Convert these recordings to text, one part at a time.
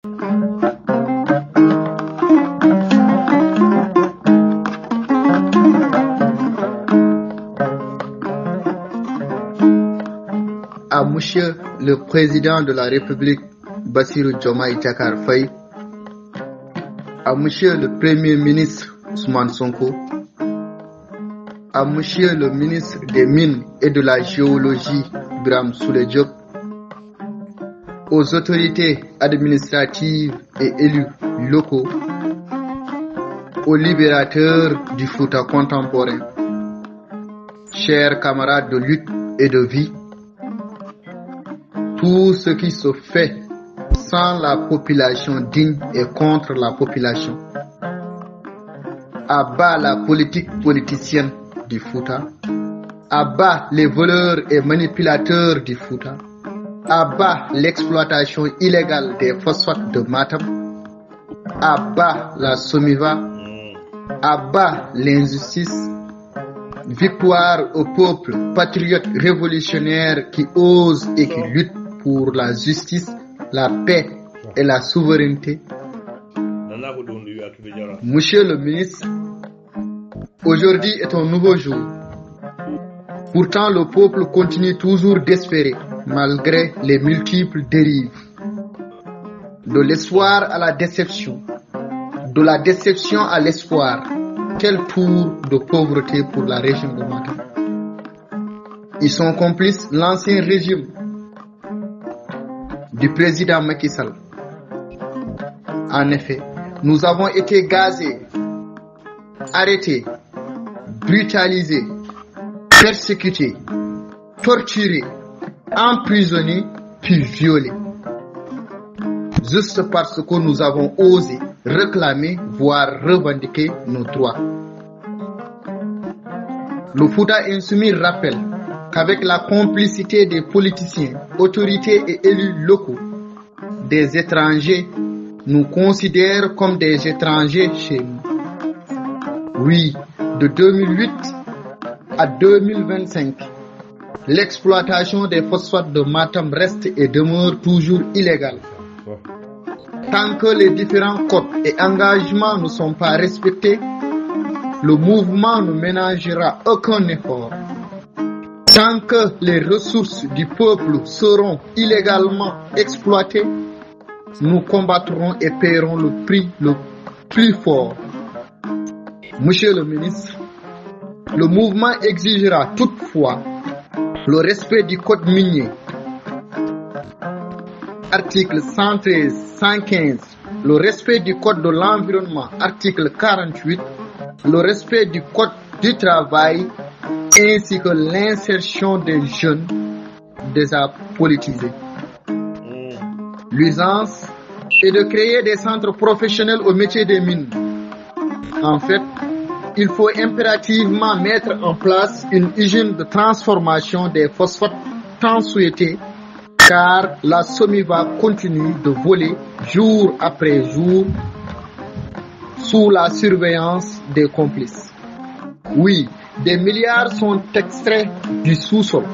À Monsieur le Président de la République, Bassirou Diomaye Diakhar Faye, à Monsieur le Premier ministre, Ousmane Sonko, à Monsieur le ministre des Mines et de la Géologie, Birame Souleye Diop, aux autorités administratives et élus locaux, aux libérateurs du Fouta contemporain, chers camarades de lutte et de vie, tout ce qui se fait sans la population digne et contre la population. À bas la politique politicienne du Fouta, à bas les voleurs et manipulateurs du Fouta, à bas l'exploitation illégale des phosphates de Matam, à bas la Somiva, à bas l'injustice. Victoire au peuple patriote révolutionnaire qui ose et qui lutte pour la justice, la paix et la souveraineté. Monsieur le ministre, aujourd'hui est un nouveau jour. Pourtant, le peuple continue toujours d'espérer, malgré les multiples dérives. De l'espoir à la déception, de la déception à l'espoir. Quel tour de pauvreté pour la région de Matam. Ils sont complices l'ancien régime du président Macky Sall. En effet, nous avons été gazés, arrêtés, brutalisés, persécutés, torturés, emprisonnés, puis violés. Juste parce que nous avons osé réclamer, voire revendiquer nos droits. Le Fouta Insoumis rappelle qu'avec la complicité des politiciens, autorités et élus locaux, des étrangers nous considèrent comme des étrangers chez nous. Oui, de 2008 à 2025, l'exploitation des phosphates de Matam reste et demeure toujours illégale. Tant que les différents codes et engagements ne sont pas respectés, le mouvement ne ménagera aucun effort. Tant que les ressources du peuple seront illégalement exploitées, nous combattrons et paierons le prix le plus fort. Monsieur le ministre, le mouvement exigera toutefois le respect du code minier. Article 113, 115, le respect du code de l'environnement, article 48, le respect du code du travail, ainsi que l'insertion des jeunes déjà politisés. L'urgence est de créer des centres professionnels au métier des mines. En fait, il faut impérativement mettre en place une usine de transformation des phosphates tant souhaitée, car la Somiva continue de voler jour après jour sous la surveillance des complices. Oui, des milliards sont extraits du sous-sol.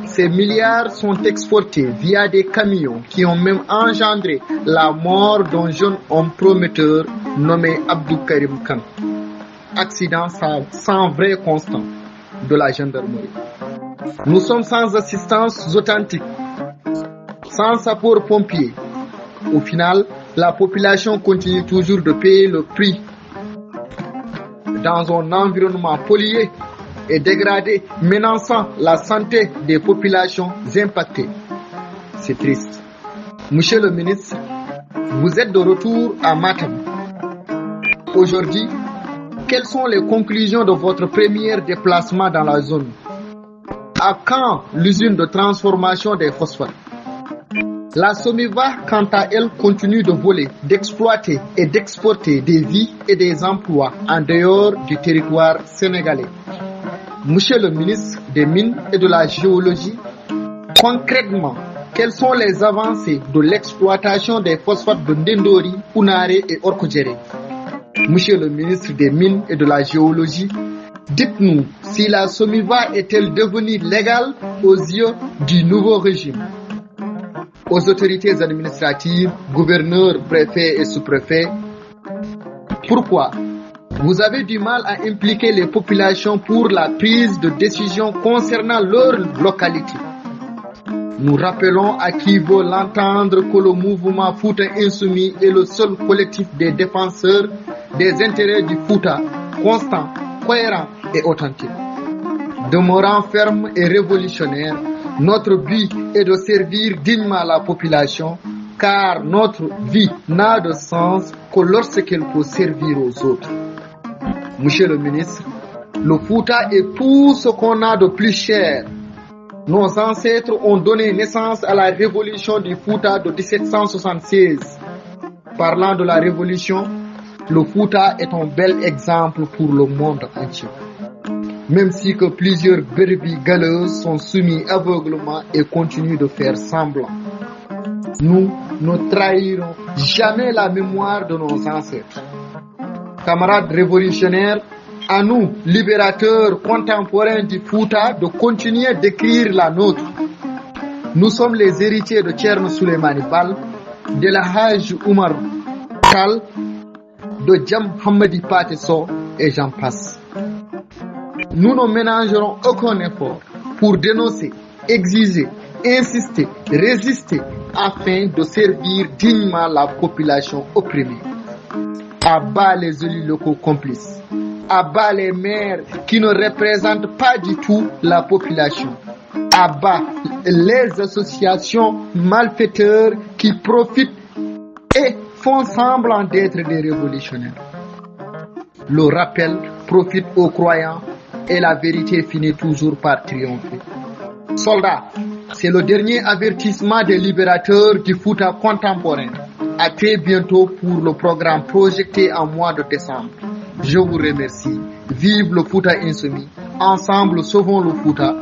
Ces milliards sont exportés via des camions qui ont même engendré la mort d'un jeune homme prometteur nommé Abdou Karim Khan. Accident sans vrai constant de la gendarmerie. Nous sommes sans assistance authentique, sans sapeurs-pompiers. Au final, la population continue toujours de payer le prix dans un environnement pollué et dégradé, menaçant la santé des populations impactées. C'est triste. Monsieur le ministre, vous êtes de retour à Matam. Aujourd'hui, quelles sont les conclusions de votre premier déplacement dans la zone? À quand l'usine de transformation des phosphates? La Somiva, quant à elle, continue de voler, d'exploiter et d'exporter des vies et des emplois en dehors du territoire sénégalais. Monsieur le ministre des Mines et de la Géologie, concrètement, quelles sont les avancées de l'exploitation des phosphates de Ndendori, Ounaré et Orkodjeré? Monsieur le ministre des Mines et de la Géologie, dites-nous si la Somiva est-elle devenue légale aux yeux du nouveau régime? aux autorités administratives, gouverneurs, préfets et sous-préfets. Pourquoi? Vous avez du mal à impliquer les populations pour la prise de décision concernant leur localité. Nous rappelons à qui veut l'entendre que le mouvement Fouta Insoumis est le seul collectif des défenseurs des intérêts du Fouta, constant, cohérent et authentique. Demeurant ferme et révolutionnaire, notre but est de servir dignement la population, car notre vie n'a de sens que lorsqu'elle peut servir aux autres. Monsieur le ministre, le Fouta est tout ce qu'on a de plus cher. Nos ancêtres ont donné naissance à la révolution du Fouta de 1776. Parlant de la révolution, le Fouta est un bel exemple pour le monde entier. Même si que plusieurs brebis galeuses sont soumis aveuglement et continuent de faire semblant. Nous ne trahirons jamais la mémoire de nos ancêtres. Camarades révolutionnaires, à nous, libérateurs contemporains du Fouta, de continuer d'écrire la nôtre. Nous sommes les héritiers de Thierno Souleymane Baal, de la Haj Oumar Tall, de Djam Hamadi Pathé Sow et j'en passe. Nous ne ménagerons aucun effort pour dénoncer, exiger, insister, résister afin de servir dignement la population opprimée. À bas les élus locaux complices, à bas les maires qui ne représentent pas du tout la population, à bas les associations malfaiteurs qui profitent et font semblant d'être des révolutionnaires. Le rappel profite aux croyants et la vérité finit toujours par triompher. Soldats, c'est le dernier avertissement des libérateurs du Fouta contemporain. À très bientôt pour le programme projeté en mois de décembre. Je vous remercie. Vive le Fouta Insoumis. Ensemble, sauvons le Fouta.